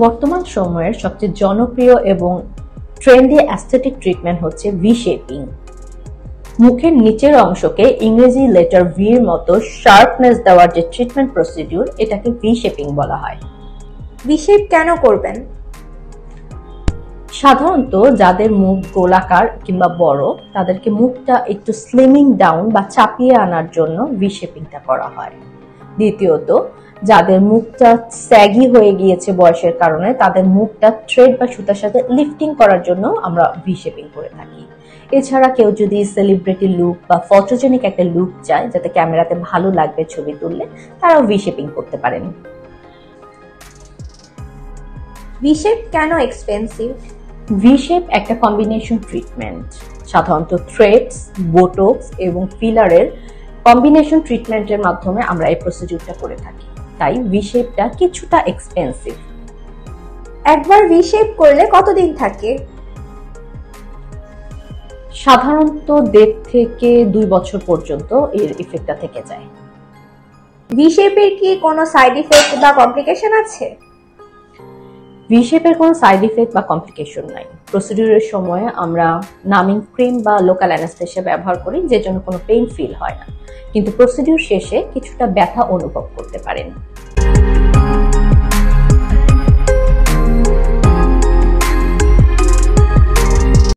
বর্তমান সময়ের সবচেয়ে জনপ্রিয় এবং ট্রেন্ডি অ্যাস্থেটিক ট্রিটমেন্ট হচ্ছে ভি শেপিং। মুখের নিচের অংশকে ইংরেজি লেটার ভির মতো শার্পনেস দেওয়ার যে ট্রিটমেন্ট প্রসিডিউর, এটাকে ভি শেপিং বলা হয়। ভি শেপ কেন করবেন? সাধারণত যাদের মুখ গোলাকার কিংবা বড়, তাদেরকে মুখটা একটু স্লিমিং ডাউন বা চাপিয়ে আনার জন্য ভি শেপিংটা করা হয়। দ্বিতীয়ত, যাদের মুখটা স্যাগি হয়ে গিয়েছে বয়সের কারণে, তাদের মুখটা থ্রেড বা সুতার সাথে লিফটিং করার জন্য আমরা ভি শেপিং করে থাকি। এছাড়া কেউ যদি সেলিব্রিটি লুক বা ফটোজেনিক একটা লুক চায়, যাতে ক্যামেরাতে ভালো লাগবে ছবি তুললে, তারাও ভি শেপিং করতে পারেন। ভি শেপ কেন এক্সপেন্সিভ? ভি শেপ একটা কম্বিনেশন ট্রিটমেন্ট। সাধারণত থ্রেডস, বোটক্স এবং ফিলারের কম্বিনেশন ট্রিটমেন্টের মাধ্যমে আমরা এই প্রসিডিউরটা করে থাকি, তাই ভি শেপটা কিছুটা এক্সপেন্সিভ। একবার ভি শেপ করলে কতদিন থাকে? সাধারণত 1.5 থেকে 2 বছর পর্যন্ত এর ইফেক্টটা থেকে যায়। ভি শেপের কি কোনো সাইড ইফেক্ট বা কমপ্লিকেশন আছে? ভি শেপের কোনো সাইড ইফেক্ট বা কমপ্লিকেশন নাই। প্রসিডিউরের সময় আমরা নামিং ক্রিম বা লোকাল অ্যানেস্থেসিয়া ব্যবহার করি, যে জন্য কোনো পেইন ফিল হয় না, কিন্তু প্রসিডিউর শেষে কিছুটা ব্যথা অনুভব করতে পারেন।